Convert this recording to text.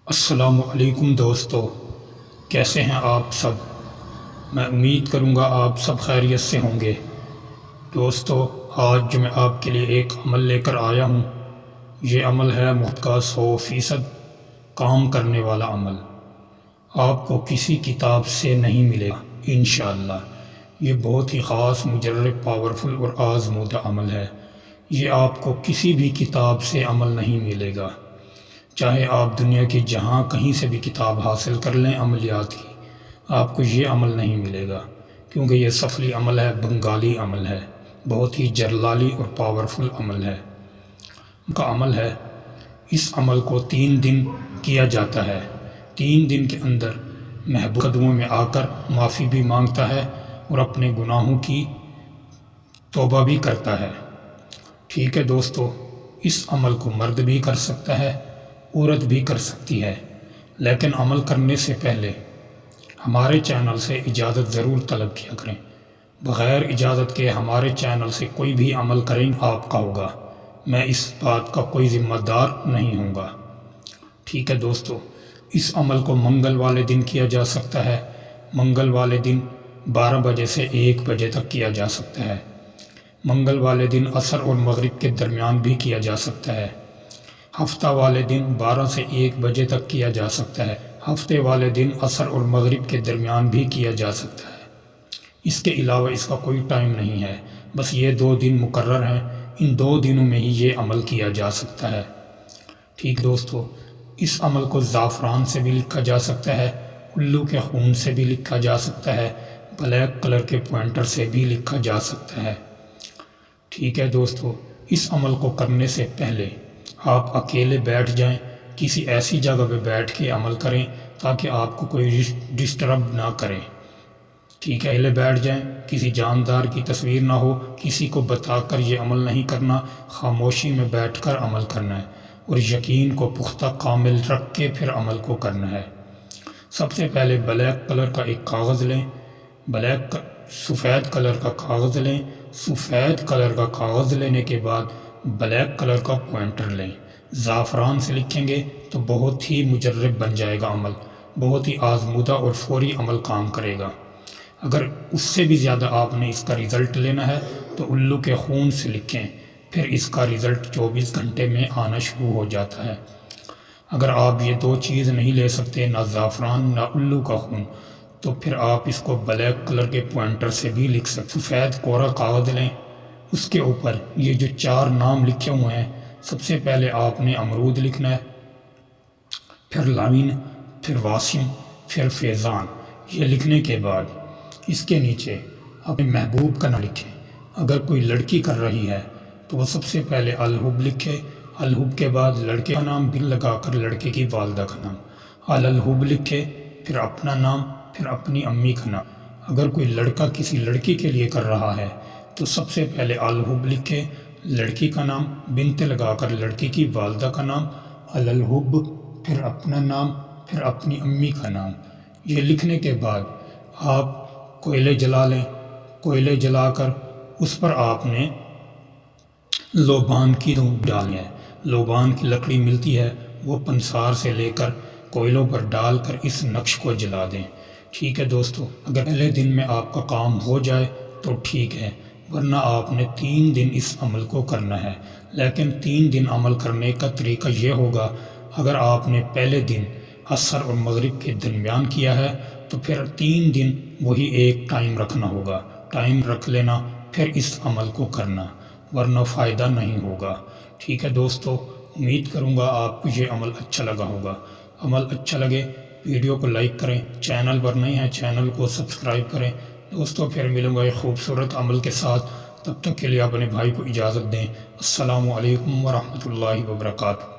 السلام علیکم دوستو، کیسے ہیں آپ سب؟ میں امید کروں گا آپ سب خیریت سے ہوں گے۔ دوستو، آج جو میں آپ کے لیے ایک عمل لے کر آیا ہوں، یہ عمل ہے محنت کا 100% کام کرنے والا عمل۔ آپ کو کسی کتاب سے نہیں ملے گا انشاءاللہ۔ یہ بہت ہی خاص، مجرب، پاورفل اور آزمودہ عمل ہے۔ یہ آپ کو کسی بھی کتاب سے عمل نہیں ملے گا، چاہے آپ دنیا کی جہاں کہیں سے بھی کتاب حاصل کر لیں عملیات کی، آپ کو یہ عمل نہیں ملے گا، کیونکہ یہ سفلی عمل ہے، بنگالی عمل ہے، بہت ہی جلالی اور پاورفل عمل ہے۔ کا عمل ہے، اس عمل کو 3 دن کیا جاتا ہے۔ 3 دن کے اندر محبوب قدموں میں آ کر معافی بھی مانگتا ہے اور اپنے گناہوں کی توبہ بھی کرتا ہے۔ ٹھیک ہے دوستو، اس عمل کو مرد بھی کر سکتا ہے، عورت بھی کر سکتی ہے، لیکن عمل کرنے سے پہلے ہمارے چینل سے اجازت ضرور طلب کیا کریں۔ بغیر اجازت کے ہمارے چینل سے کوئی بھی عمل کریں آپ کا ہوگا، میں اس بات کا کوئی ذمہ دار نہیں ہوں گا۔ ٹھیک ہے دوستو، اس عمل کو منگل والے دن کیا جا سکتا ہے۔ منگل والے دن 12 بجے سے 1 بجے تک کیا جا سکتا ہے۔ منگل والے دن عصر اور مغرب کے درمیان بھی کیا جا سکتا ہے۔ ہفتہ والے دن 12 سے 1 بجے تک کیا جا سکتا ہے۔ ہفتے والے دن عصر اور مغرب کے درمیان بھی کیا جا سکتا ہے۔ اس کے علاوہ اس کا کوئی ٹائم نہیں ہے، بس یہ 2 دن مقرر ہیں، ان 2 دنوں میں ہی یہ عمل کیا جا سکتا ہے۔ ٹھیک دوستو، اس عمل کو زعفران سے بھی لکھا جا سکتا ہے، الو کے خون سے بھی لکھا جا سکتا ہے، بلیک کلر کے پوائنٹر سے بھی لکھا جا سکتا ہے۔ ٹھیک ہے دوستو، اس عمل کو کرنے سے پہلے آپ اکیلے بیٹھ جائیں، کسی ایسی جگہ پہ بیٹھ کے عمل کریں تاکہ آپ کو کوئی ڈسٹرب نہ کرے۔ ٹھیک ہے، اکیلے بیٹھ جائیں، کسی جاندار کی تصویر نہ ہو، کسی کو بتا کر یہ عمل نہیں کرنا، خاموشی میں بیٹھ کر عمل کرنا ہے اور یقین کو پختہ کامل رکھ کے پھر عمل کو کرنا ہے۔ سب سے پہلے بلیک کلر کا ایک کاغذ لیں، سفید کلر کا کاغذ لیں۔ سفید کلر کا کاغذ لینے کے بعد بلیک کلر کا پوائنٹر لیں۔ زعفران سے لکھیں گے تو بہت ہی مجرب بن جائے گا عمل، بہت ہی آزمودہ اور فوری عمل کام کرے گا۔ اگر اس سے بھی زیادہ آپ نے اس کا رزلٹ لینا ہے تو الو کے خون سے لکھیں، پھر اس کا رزلٹ 24 گھنٹے میں آنا شروع ہو جاتا ہے۔ اگر آپ یہ 2 چیز نہیں لے سکتے، نہ زعفران نہ الو کا خون، تو پھر آپ اس کو بلیک کلر کے پوائنٹر سے بھی لکھ سکتے۔ سفید کوڑا کاغذ لیں، اس کے اوپر یہ جو 4 نام لکھے ہوئے ہیں، سب سے پہلے آپ نے امرود لکھنا ہے، پھر لعین، پھر واسم، پھر فیضان۔ یہ لکھنے کے بعد اس کے نیچے اپنے محبوب کا نام لکھیں۔ اگر کوئی لڑکی کر رہی ہے تو وہ سب سے پہلے الحب لکھے، الحب کے بعد لڑکے کا نام بھی لگا کر لڑکے کی والدہ کا نام، الحب لکھے، پھر اپنا نام، پھر اپنی امی کا نام۔ اگر کوئی لڑکا کسی لڑکی کے لیے کر رہا ہے تو سب سے پہلے الحب لکھے، لڑکی کا نام، بنت لگا کر لڑکی کی والدہ کا نام، الحب، پھر اپنا نام، پھر اپنی امی کا نام۔ یہ لکھنے کے بعد آپ کوئلے جلا لیں۔ کوئلے جلا کر اس پر آپ نے لوبان کی دھوپ ڈالنی ہے۔ لوبان کی لکڑی ملتی ہے، وہ پنسار سے لے کر کوئلوں پر ڈال کر اس نقش کو جلا دیں۔ ٹھیک ہے دوستو، اگر پہلے دن میں آپ کا کام ہو جائے تو ٹھیک ہے، ورنہ آپ نے 3 دن اس عمل کو کرنا ہے۔ لیکن 3 دن عمل کرنے کا طریقہ یہ ہوگا، اگر آپ نے پہلے دن عصر اور مغرب کے درمیان کیا ہے تو پھر 3 دن وہی ایک ٹائم رکھنا ہوگا، ٹائم رکھ لینا، پھر اس عمل کو کرنا، ورنہ فائدہ نہیں ہوگا۔ ٹھیک ہے دوستو، امید کروں گا آپ کو یہ عمل اچھا لگا ہوگا۔ عمل اچھا لگے ویڈیو کو لائک کریں، چینل پر نہیں ہیں چینل کو سبسکرائب کریں۔ دوستو پھر ملوں گا ایک خوبصورت عمل کے ساتھ، تب تک کے لیے اپنے بھائی کو اجازت دیں۔ السلام علیکم ورحمۃ اللہ وبرکاتہ۔